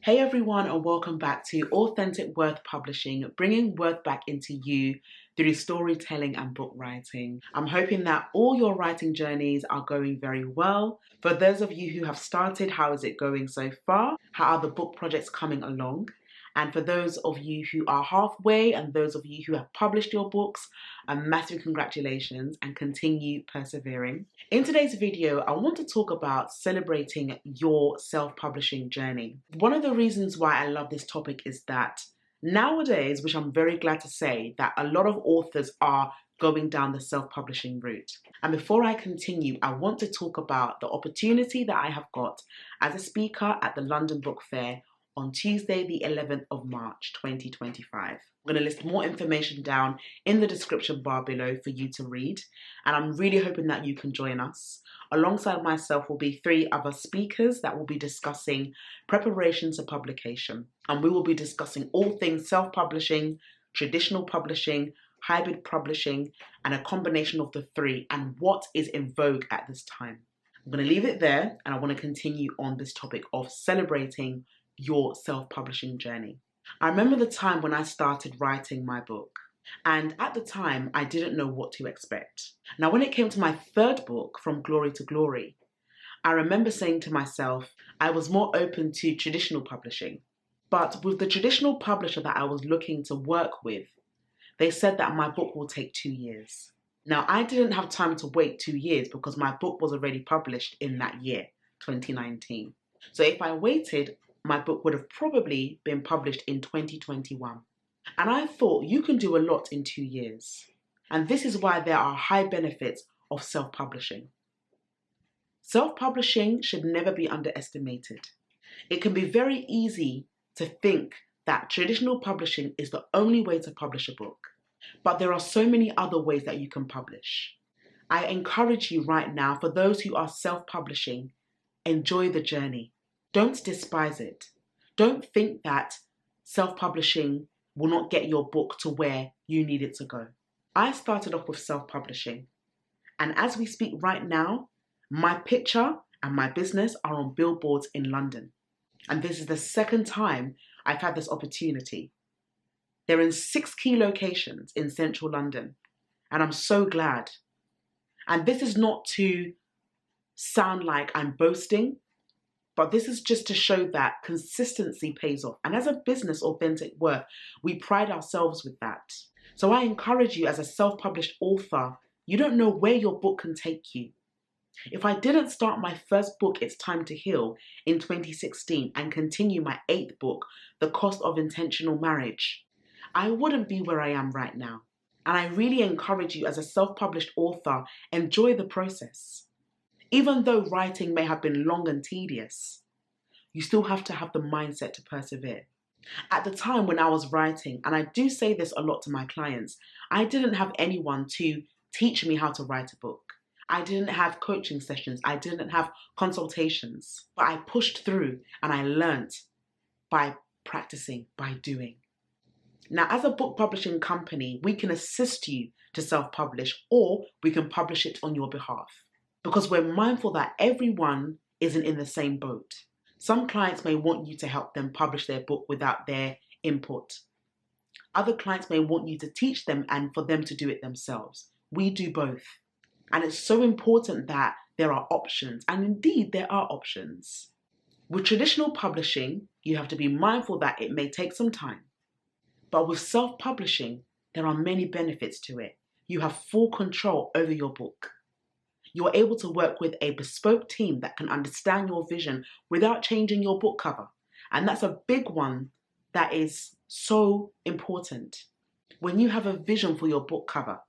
Hey everyone, and welcome back to Authentic Worth Publishing, bringing worth back into you through storytelling and book writing. I'm hoping that all your writing journeys are going very well. For those of you who have started, how is it going so far? How are the book projects coming along? And for those of you who are halfway and those of you who have published your books, a massive congratulations and continue persevering. In today's video, I want to talk about celebrating your self-publishing journey. One of the reasons why I love this topic is that nowadays, which I'm very glad to say, that a lot of authors are going down the self-publishing route. And before I continue, I want to talk about the opportunity that I have got as a speaker at the London Book Fair on Tuesday, the 11th of March, 2025. I'm going to list more information down in the description bar below for you to read. And I'm really hoping that you can join us. Alongside myself will be 3 other speakers that will be discussing preparations for publication. And we will be discussing all things self-publishing, traditional publishing, hybrid publishing, and a combination of the 3 and what is in vogue at this time. I'm going to leave it there and I want to continue on this topic of celebrating your self-publishing journey. I remember the time when I started writing my book, and at the time I didn't know what to expect. Now when it came to my 3rd book, From Glory to Glory, I remember saying to myself I was more open to traditional publishing. But with the traditional publisher that I was looking to work with, they said that my book will take 2 years. Now I didn't have time to wait 2 years because my book was already published in that year, 2019. So if I waited, my book would have probably been published in 2021. And I thought you can do a lot in 2 years. And this is why there are high benefits of self-publishing. Self-publishing should never be underestimated. It can be very easy to think that traditional publishing is the only way to publish a book. But there are so many other ways that you can publish. I encourage you right now, for those who are self-publishing, enjoy the journey. Don't despise it. Don't think that self-publishing will not get your book to where you need it to go. I started off with self-publishing, and as we speak right now, my picture and my business are on billboards in London. And this is the 2nd time I've had this opportunity. They're in 6 key locations in central London, and I'm so glad. And this is not to sound like I'm boasting, but this is just to show that consistency pays off. And as a business, Authentic Worth, we pride ourselves with that. So I encourage you as a self-published author, you don't know where your book can take you. If I didn't start my 1st book, It's Time to Heal, in 2016 and continue my 8th book, The Cost of Intentional Marriage, I wouldn't be where I am right now. And I really encourage you as a self-published author, enjoy the process. Even though writing may have been long and tedious, you still have to have the mindset to persevere. At the time when I was writing, and I do say this a lot to my clients, I didn't have anyone to teach me how to write a book. I didn't have coaching sessions. I didn't have consultations. But I pushed through and I learned by practicing, by doing. Now, as a book publishing company, we can assist you to self-publish, or we can publish it on your behalf. Because we're mindful that everyone isn't in the same boat. Some clients may want you to help them publish their book without their input. Other clients may want you to teach them and for them to do it themselves. We do both. And it's so important that there are options. And indeed, there are options. With traditional publishing, you have to be mindful that it may take some time. But with self-publishing, there are many benefits to it. You have full control over your book. You're able to work with a bespoke team that can understand your vision without changing your book cover. And that's a big one that is so important. When you have a vision for your book cover,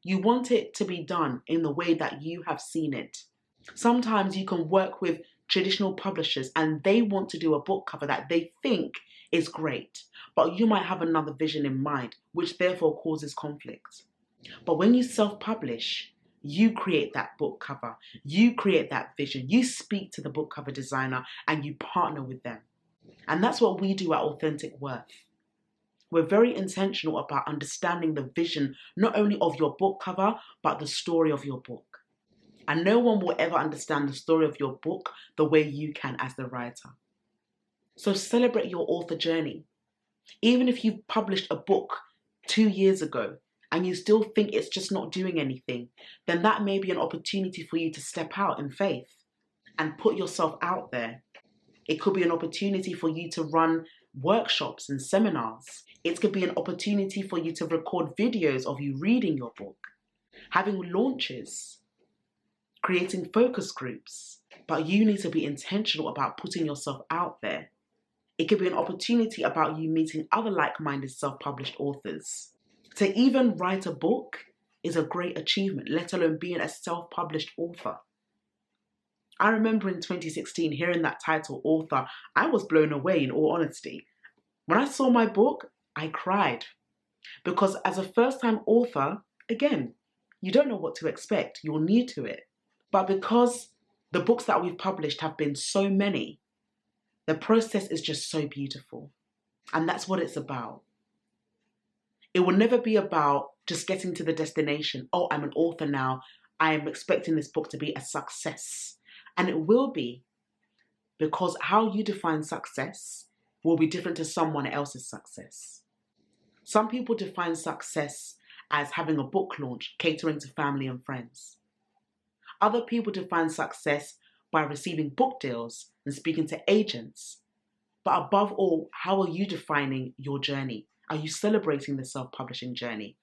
you want it to be done in the way that you have seen it. Sometimes you can work with traditional publishers and they want to do a book cover that they think is great, but you might have another vision in mind, which therefore causes conflict. But when you self-publish, you create that book cover, you create that vision, you speak to the book cover designer and you partner with them. And that's what we do at Authentic Worth. We're very intentional about understanding the vision, not only of your book cover, but the story of your book. And no one will ever understand the story of your book the way you can as the writer. So celebrate your author journey. Even if you've published a book 2 years ago and you still think it's just not doing anything, then that may be an opportunity for you to step out in faith and put yourself out there. It could be an opportunity for you to run workshops and seminars. It could be an opportunity for you to record videos of you reading your book, having launches, creating focus groups. But you need to be intentional about putting yourself out there. It could be an opportunity about you meeting other like-minded self-published authors. To even write a book is a great achievement, let alone being a self-published author. I remember in 2016 hearing that title, author. I was blown away, in all honesty. When I saw my book, I cried. Because as a first-time author, again, you don't know what to expect. You're new to it. But because the books that we've published have been so many, the process is just so beautiful. And that's what it's about. It will never be about just getting to the destination. Oh, I'm an author now. I am expecting this book to be a success. And it will be, because how you define success will be different to someone else's success. Some people define success as having a book launch, catering to family and friends. Other people define success by receiving book deals and speaking to agents. But above all, how are you defining your journey? Are you celebrating the self-publishing journey?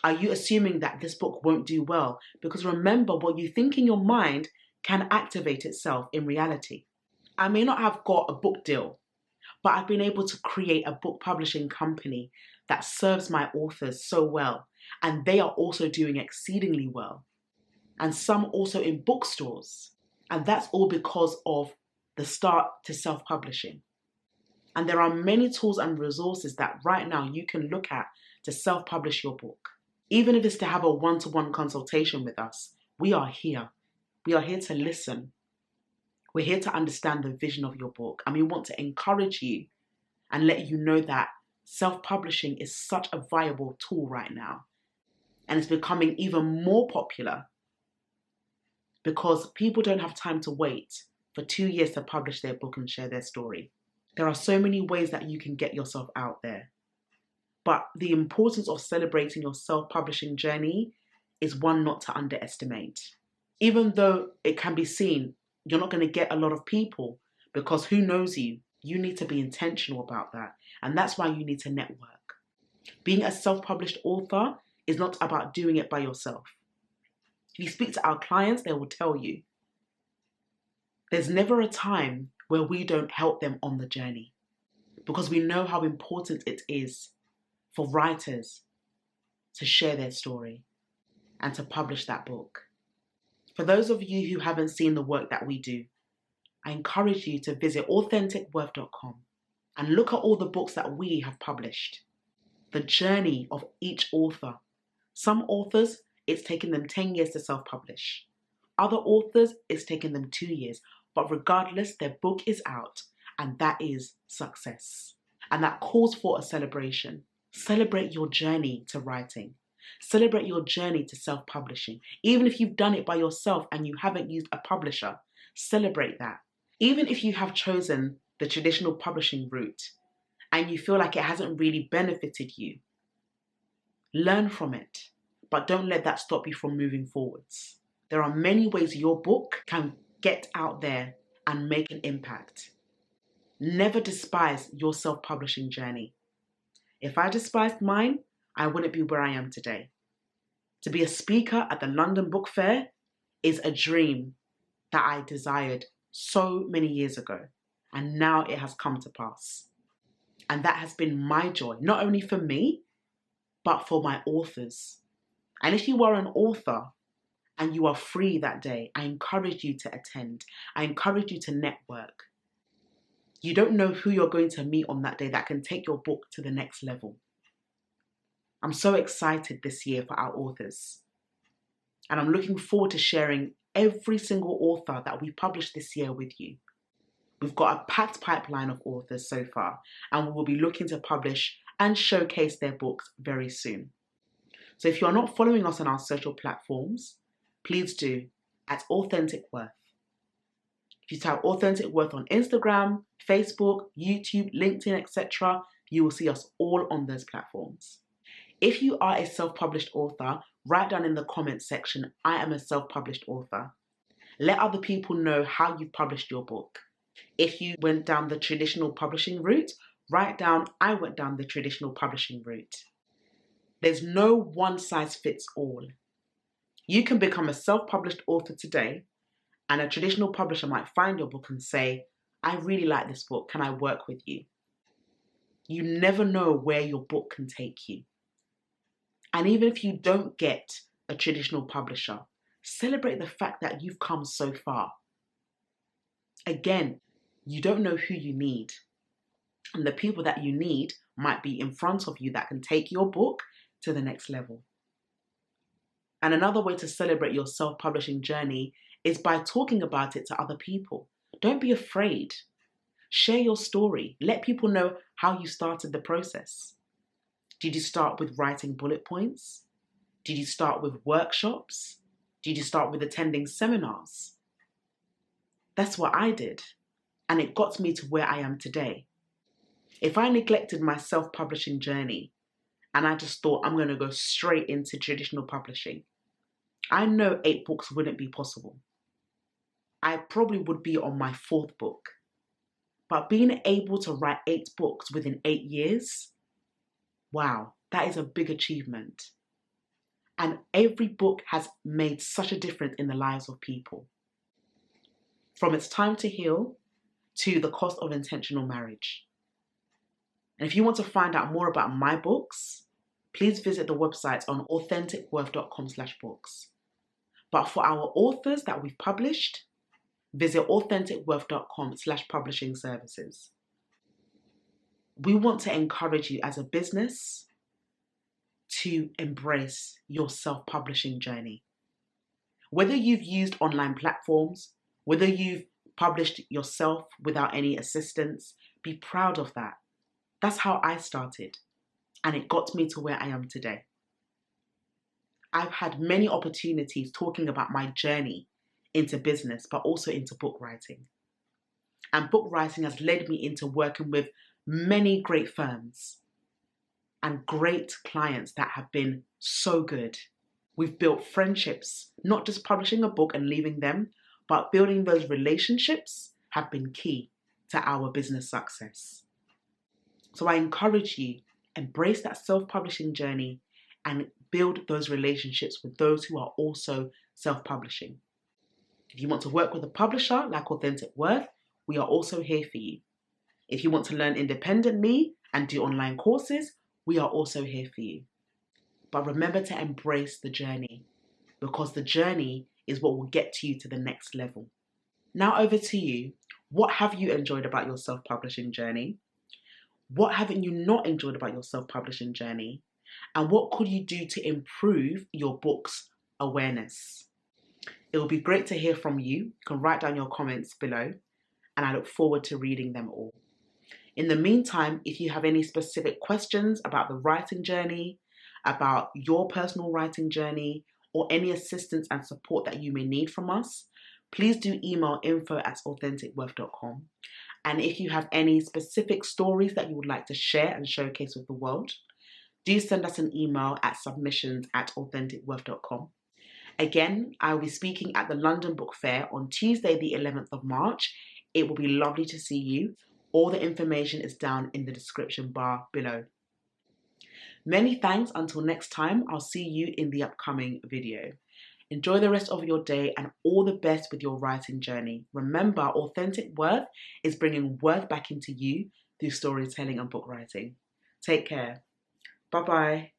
Are you assuming that this book won't do well? Because remember, what you think in your mind can activate itself in reality. I may not have got a book deal, but I've been able to create a book publishing company that serves my authors so well, and they are also doing exceedingly well. And some also in bookstores. And that's all because of the start to self-publishing. And there are many tools and resources that right now you can look at to self-publish your book. Even if it's to have a one-to-one consultation with us, we are here. We are here to listen. We're here to understand the vision of your book. And we want to encourage you and let you know that self-publishing is such a viable tool right now. And it's becoming even more popular because people don't have time to wait for 2 years to publish their book and share their story. There are so many ways that you can get yourself out there. But the importance of celebrating your self-publishing journey is one not to underestimate. Even though it can be seen, you're not going to get a lot of people because who knows you? You need to be intentional about that. And that's why you need to network. Being a self-published author is not about doing it by yourself. If you speak to our clients, they will tell you there's never a time where we don't help them on the journey because we know how important it is for writers to share their story and to publish that book. For those of you who haven't seen the work that we do, I encourage you to visit authenticworth.com and look at all the books that we have published. The journey of each author. Some authors, it's taken them 10 years to self-publish. Other authors, it's taken them 2 years. But regardless, their book is out, and that is success. And that calls for a celebration. Celebrate your journey to writing. Celebrate your journey to self-publishing. Even if you've done it by yourself and you haven't used a publisher, celebrate that. Even if you have chosen the traditional publishing route and you feel like it hasn't really benefited you, learn from it, but don't let that stop you from moving forwards. There are many ways your book can get out there and make an impact. Never despise your self-publishing journey. If I despised mine, I wouldn't be where I am today. To be a speaker at the London Book Fair is a dream that I desired so many years ago, and now it has come to pass. And that has been my joy, not only for me, but for my authors. And if you are an author and you are free that day, I encourage you to attend. I encourage you to network. You don't know who you're going to meet on that day that can take your book to the next level. I'm so excited this year for our authors. And I'm looking forward to sharing every single author that we published this year with you. We've got a packed pipeline of authors so far, and we will be looking to publish and showcase their books very soon. So if you're not following us on our social platforms, please do at Authentic Worth. If If you type Authentic Worth on Instagram, Facebook, YouTube, LinkedIn, etc., you will see us all on those platforms. If you are a self-published author, write down in the comments section, I am a self-published author. Let other people know how you've published your book. If you went down the traditional publishing route, write down, I went down the traditional publishing route. There's no one size fits all. You can become a self-published author today, and a traditional publisher might find your book and say, I really like this book, can I work with you? You never know where your book can take you. And even if you don't get a traditional publisher, celebrate the fact that you've come so far. Again, you don't know who you need. And the people that you need might be in front of you that can take your book to the next level. And another way to celebrate your self-publishing journey is by talking about it to other people. Don't be afraid. Share your story. Let people know how you started the process. Did you start with writing bullet points? Did you start with workshops? Did you start with attending seminars? That's what I did, and it got me to where I am today. If I neglected my self-publishing journey and I just thought I'm going to go straight into traditional publishing, I know 8 books wouldn't be possible. I probably would be on my 4th book. But being able to write 8 books within 8 years, wow, that is a big achievement. And every book has made such a difference in the lives of people. From It's Time to Heal to The Cost of Intentional Marriage. And if you want to find out more about my books, please visit the website on authenticworth.com/books. But for our authors that we've published, visit authenticworth.com/publishing services. We want to encourage you as a business to embrace your self-publishing journey. Whether you've used online platforms, whether you've published yourself without any assistance, be proud of that. That's how I started, and it got me to where I am today. I've had many opportunities talking about my journey into business, but also into book writing. And book writing has led me into working with many great firms and great clients that have been so good. We've built friendships, not just publishing a book and leaving them, but building those relationships have been key to our business success. So I encourage you, embrace that self-publishing journey and build those relationships with those who are also self-publishing. If you want to work with a publisher like Authentic Worth, we are also here for you. If you want to learn independently and do online courses, we are also here for you. But remember to embrace the journey, because the journey is what will get you to the next level. Now over to you. What have you enjoyed about your self-publishing journey? What haven't you not enjoyed about your self-publishing journey? And what could you do to improve your book's awareness? It will be great to hear from you. You can write down your comments below, and I look forward to reading them all. In the meantime, if you have any specific questions about the writing journey, about your personal writing journey, or any assistance and support that you may need from us, please do email info@authenticworth.com. And if you have any specific stories that you would like to share and showcase with the world, do send us an email at submissions@authenticworth.com. Again, I will be speaking at the London Book Fair on Tuesday, the 11th of March. It will be lovely to see you. All the information is down in the description bar below. Many thanks. Until next time, I'll see you in the upcoming video. Enjoy the rest of your day and all the best with your writing journey. Remember, Authentic Worth is bringing worth back into you through storytelling and book writing. Take care. Bye-bye.